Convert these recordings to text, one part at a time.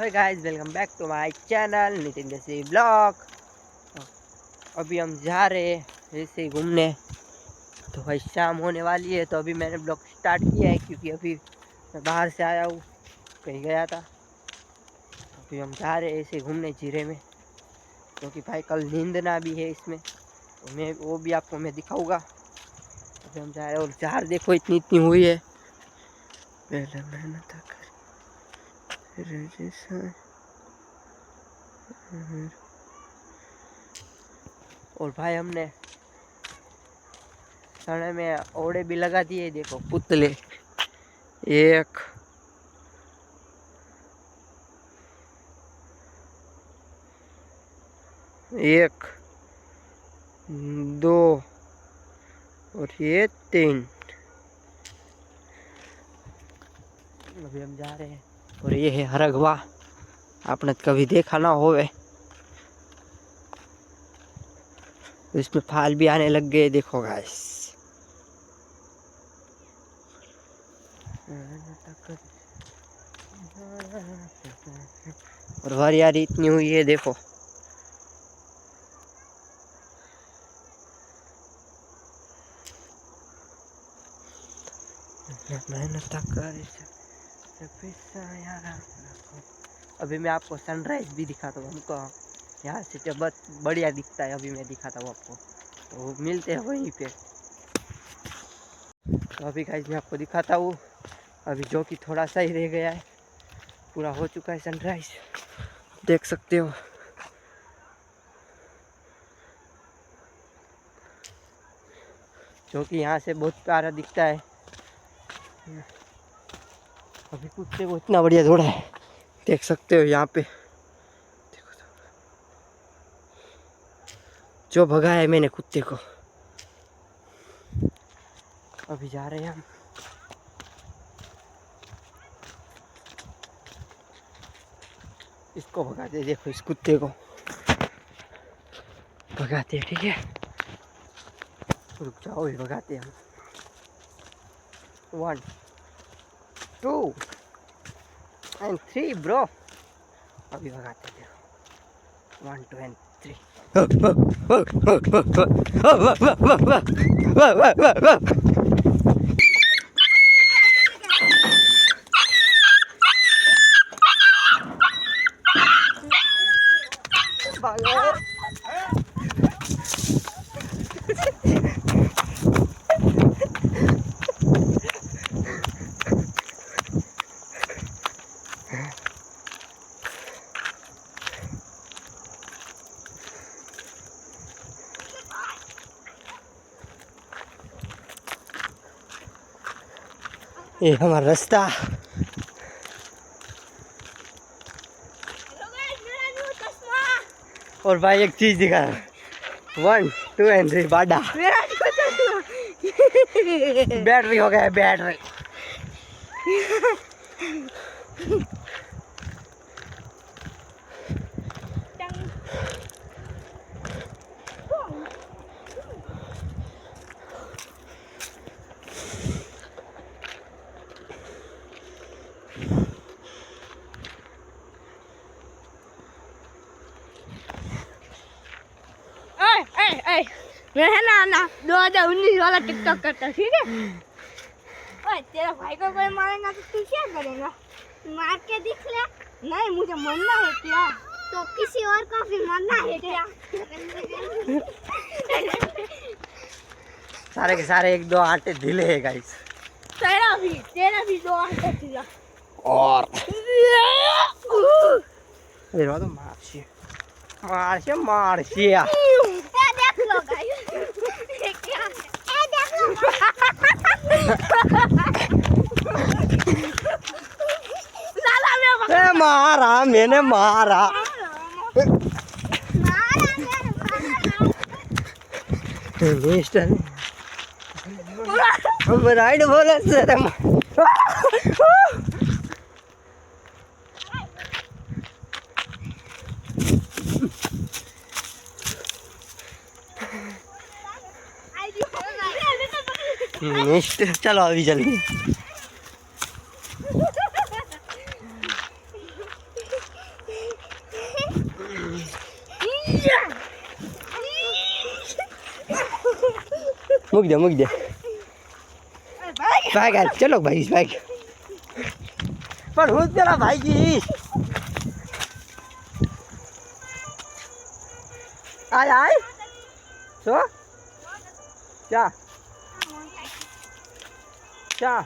Hi guys, welcome back to my channel Nitin जैसी blog. अभी हम जा रहे हैं ऐसे ही घूमने। तो भाई शाम होने वाली है, तो अभी मैंने ब्लॉग स्टार्ट किया है क्योंकि अभी मैं बाहर से आया हूँ, कहीं गया था। अभी हम जा रहे हैं ऐसे घूमने जीरे में, क्योंकि भाई कल नींदना भी है इसमें, तो मैं वो भी आपको मैं दिखाऊंगा। अभी हम जा रहे हैं और जार देखो इतनी इतनी हुई है। पहले मेहनत कर और भाई हमने सड़े में ओड़े भी लगा दिए, देखो पुतले। एक एक दो और ये तीन। अभी हम जा रहे हैं और ये है हरगवा, आपने कभी देखा ना होवे। तो इसमें फाल भी आने लग गए, देखो गाइस। और हरियाली इतनी हुई है, देखो। मेहनत कर। अभी मैं आपको सनराइज भी दिखाता हूँ, हमको यहाँ से जब बहुत बढ़िया दिखता है। अभी मैं दिखाता हूँ आपको, तो मिलते हैं वहीं पे। तो अभी गाइस मैं आपको दिखाता हूँ, अभी जो कि थोड़ा सा ही रह गया है, पूरा हो चुका है सनराइज, देख सकते हो। जो कि यहाँ से बहुत प्यारा दिखता है। अभी कुत्ते को इतना बढ़िया दौड़ा है, देख सकते हो यहाँ पे। देखो तो, जो भगाया है मैंने कुत्ते को। अभी जा रहे हैं हम। इसको भगाते, देखो इस कुत्ते को भगाते हैं, ठीक है। रुक जाओ, भी भगाते हैं हम। 1 2 and 3 ब्रो। अभी भगाते हैं, देखो 1 2 and 3। ये हमारा रास्ता। और भाई एक चीज दिखा, 1 2 and 3 बाडा। बैटरी हो गया है, बैटरी। मैं है ना 2019 वाला टिकटॉक करता, ठीक है। ओए तेरा भाई को कोई मारेगा तो तू क्या करेगा? मार के दिख ले। नहीं, मुझे मरना है क्या? तो किसी और को भी मरना है क्या? सारे के सारे 1 2 आटे ढीले है गाइस। तेरा भी 2 आटे ढीला। और ये तो मारशी ये देख लो गाइस, ये क्या है? ये देख लो। लाला मैं मारा, मैंने मारा। मिस्टर हम राइड बोले सर। मिस्टर चलो अभी जल्दी। મૂક દે અરે ભાઈ ભાઈ હાલ ચલો ભાઈ ભાઈ પણ હું જ પેલા ભાઈ જઈશ આય આય શું ચા ચા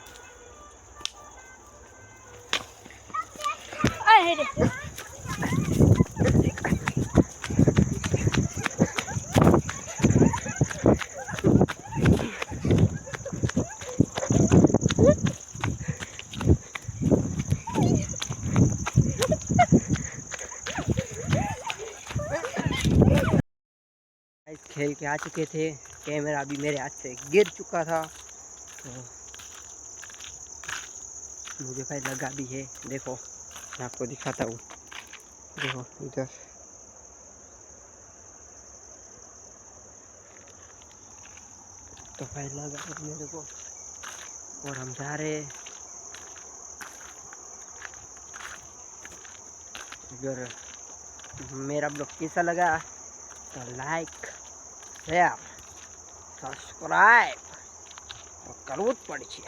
અરે રે खेल के आ चुके थे कैमरा अभी मेरे हाथ से गिर चुका था तो मुझे भाई लगा भी है देखो मैं आपको दिखाता हूँ देखो इधर तो भाई लगा है मेरे को और हम जा रहे हैं अगर मेरा ब्लॉग कैसा लगा तो लाइक शेयर સબસ્ક્રાઈબ કરવું જ પડશે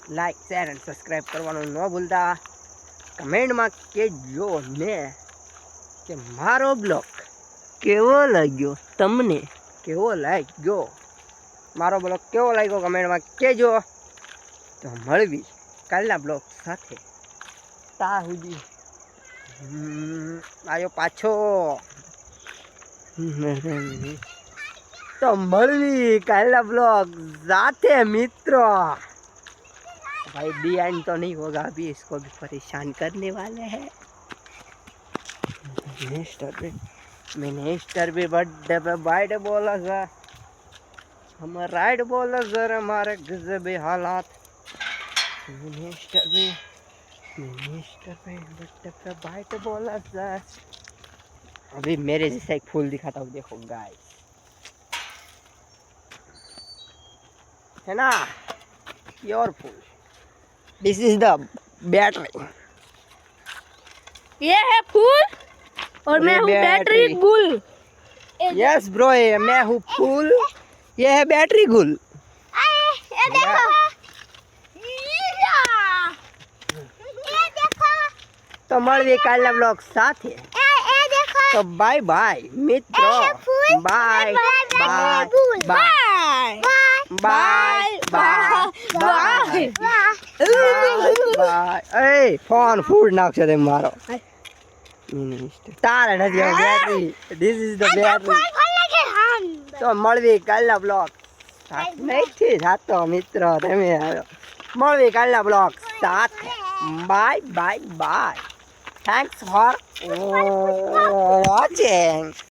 લાઈક શેર અને સબસ્ક્રાઈબ કરવાનું ન ભૂલતા કમેન્ટમાં કહેજો ને કે મારો બ્લોગ કેવો લાગ્યો તમને કેવો લાગ્યો મારો બ્લોગ કેવો લાગ્યો કમેન્ટમાં કહેજો તો મળવી કાલના બ્લોગ સાથે તા સુધી આવ્યો પાછો तो मरवी काला ब्लॉग जाते हैं मित्रों भाई डी एंड तो नहीं होगा अभी इसको भी परेशान करने वाले हैं मिनिस्टर भी बर्थडे पे बाइट बोला सर हम राइड बोला सर हमारे गजब हालात मिनिस्टर भी बर्थडे पे बाइट बोला सर अभी मेरे जैसा एक फूल दिखाता हूँ देखो गाइस है ना pure full this is the battery ये है फूल और मैं हूँ बैटरी गुल यस ब्रो ये मैं हूँ फूल ये है बैटरी गुल ये देखो तो મળીએ કાલના બ્લોગ સાથે તો બાય બાય મિત્રો bye bye bye bye bye bye એ ફોન ફૂડ નાખશે તે મારો તારે નથી battery this is the battery તો મળવી કાલના બ્લોગ નથી જાતો મિત્રો તમે મળવી કાલના બ્લોગ સાથે by bye by thanks for watching